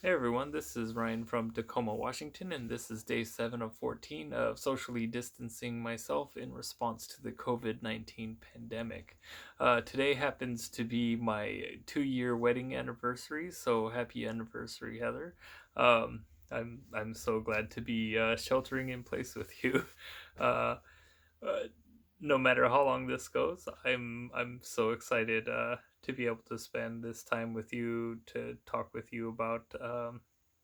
Hey everyone, this is Ryan from Tacoma, Washington, and this is day 7 of 14 of socially distancing myself in response to the COVID-19 pandemic. Today happens to be my 2-year wedding anniversary, so happy anniversary, Heather. I'm so glad to be sheltering in place with you. Uh, uh, no matter how long this goes, I'm so excited to be able to spend this time with you to talk with you about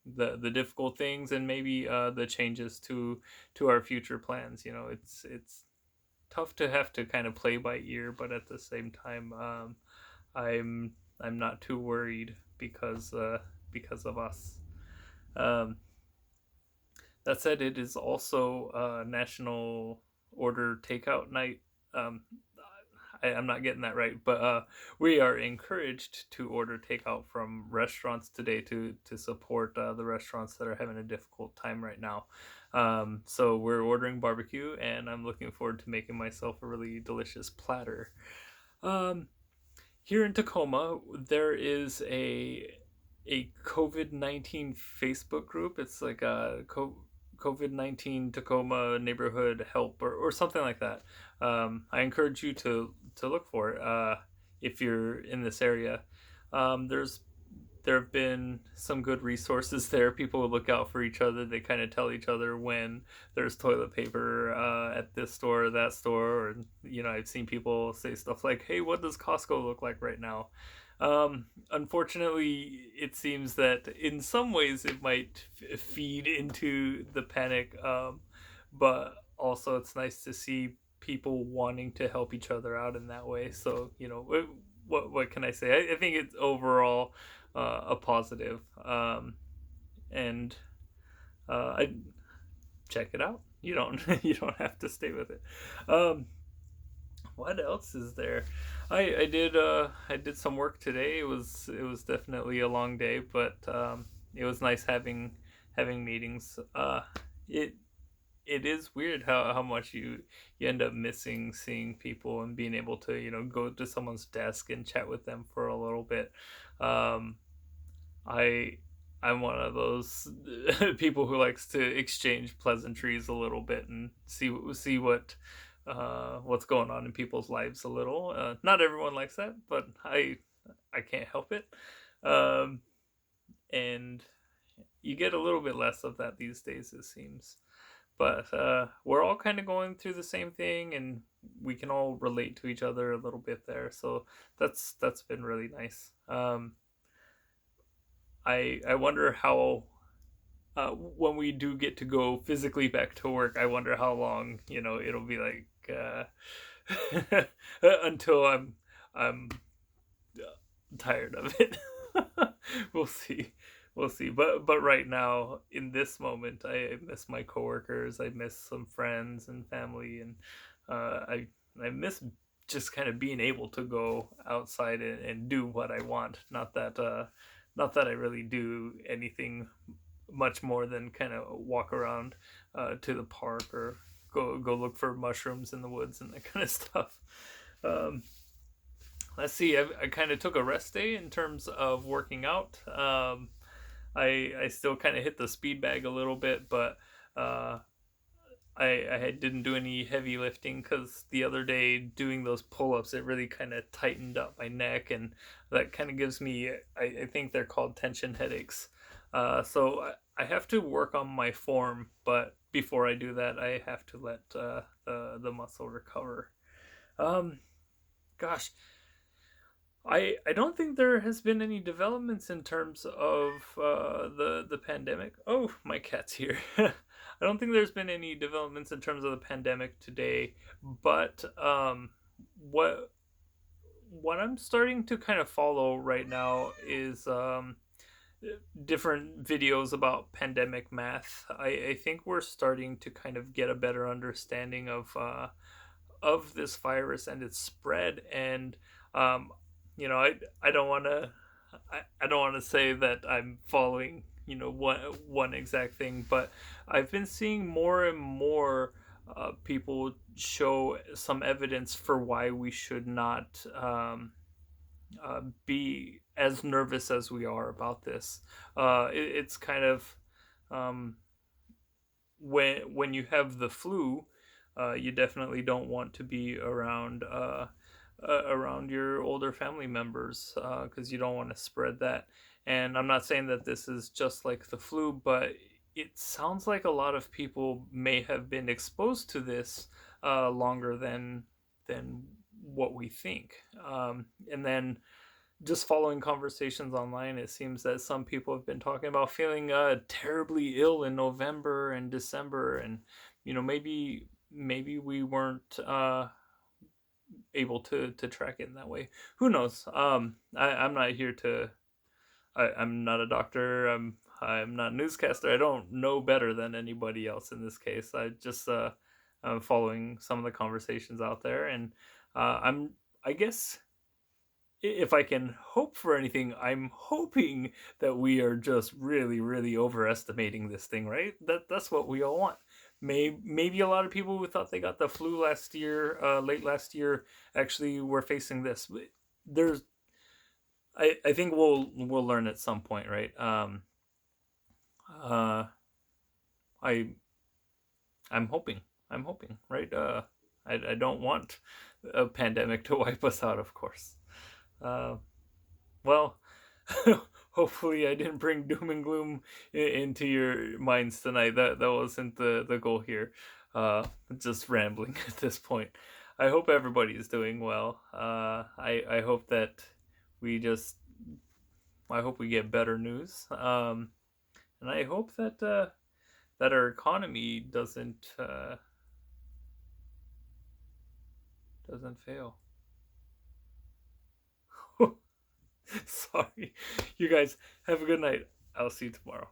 the difficult things and maybe the changes to our future plans. You know, it's tough to have to kind of play by ear, but at the same time, I'm I'm not too worried because of us. Um, that said, it is also National Order Takeout Night. Um, I'm not getting that right, but we are encouraged to order takeout from restaurants today to support the restaurants that are having a difficult time right now. So we're ordering barbecue, and I'm looking forward to making myself a really delicious platter. Um, Here in Tacoma, there is a COVID-19 Facebook group. It's like a COVID-19 Tacoma neighborhood help or something like that. I encourage you to look for it if you're in this area. There's there have been some good resources there. People look out for each other. They kind of tell each other when there's toilet paper at this store or that store. Or, you know, I've seen people say stuff like, hey, what does Costco look like right now? Unfortunately, it seems that in some ways it might feed into the panic, but also it's nice to see people wanting to help each other out in that way. So, you know, what can I say? I think it's overall a positive. And I check it out. You don't you don't have to stay with it. Um, what else is there? I did some work today. It was definitely a long day, but it was nice having meetings. It it is weird how much you end up missing seeing people and being able to, you know, go to someone's desk and chat with them for a little bit. Um, I I'm one of those people who likes to exchange pleasantries a little bit and see what's going on in people's lives a little. Not everyone likes that, but I can't help it. Um, and you get a little bit less of that these days, it seems. But we're all kind of going through the same thing, and we can all relate to each other a little bit there. So that's been really nice. I wonder how when we do get to go physically back to work, I wonder how long, you know, it'll be like until I'm tired of it. We'll see. We'll see. But right now, in this moment, I miss my coworkers. I miss some friends and family, and I miss just kind of being able to go outside and do what I want. Not that I really do anything much more than kind of walk around to the park or go look for mushrooms in the woods and that kind of stuff. Um, let's see. I kind of took a rest day in terms of working out. I still kind of hit the speed bag a little bit, but uh, I didn't do any heavy lifting because the other day doing those pull ups, it really kind of tightened up my neck, and that kind of gives me, I think they're called tension headaches. So I have to work on my form, but before I do that, I have to let the muscle recover. Um, gosh, I don't think there has been any developments in terms of the pandemic. Oh, my cat's here. I don't think there's been any developments in terms of the pandemic today, but what what I'm starting to kind of follow right now is different videos about pandemic math. I think we're starting to kind of get a better understanding of this virus and its spread. And um, you know, I don't want to I don't want to say that I'm following, you know, one exact thing, but I've been seeing more and more people show some evidence for why we should not be as nervous as we are about this. It's kind of um, when you have the flu, you definitely don't want to be around your older family members because you don't want to spread that. And I'm not saying that this is just like the flu, but it sounds like a lot of people may have been exposed to this longer than what we think. And then just following conversations online, it seems that some people have been talking about feeling terribly ill in November and December, and maybe we weren't able to track it in that way. Who knows? I'm not here to. I'm not a doctor. I'm not a newscaster. I don't know better than anybody else in this case. I'm following some of the conversations out there, and I guess if I can hope for anything, I'm hoping that we are just really, really overestimating this thing, right? That's what we all want. Maybe a lot of people who thought they got the flu last year, late last year, actually were facing this. There's, I think we'll learn at some point, right? Uh, I I'm hoping, right? I don't want a pandemic to wipe us out, of course. Uh, Well, hopefully I didn't bring doom and gloom into your minds tonight. That wasn't the goal here. Just rambling at this point. I hope everybody is doing well. I hope that we just I hope we get better news. And I hope that our economy doesn't fail. Sorry, you guys have a good night. I'll see you tomorrow.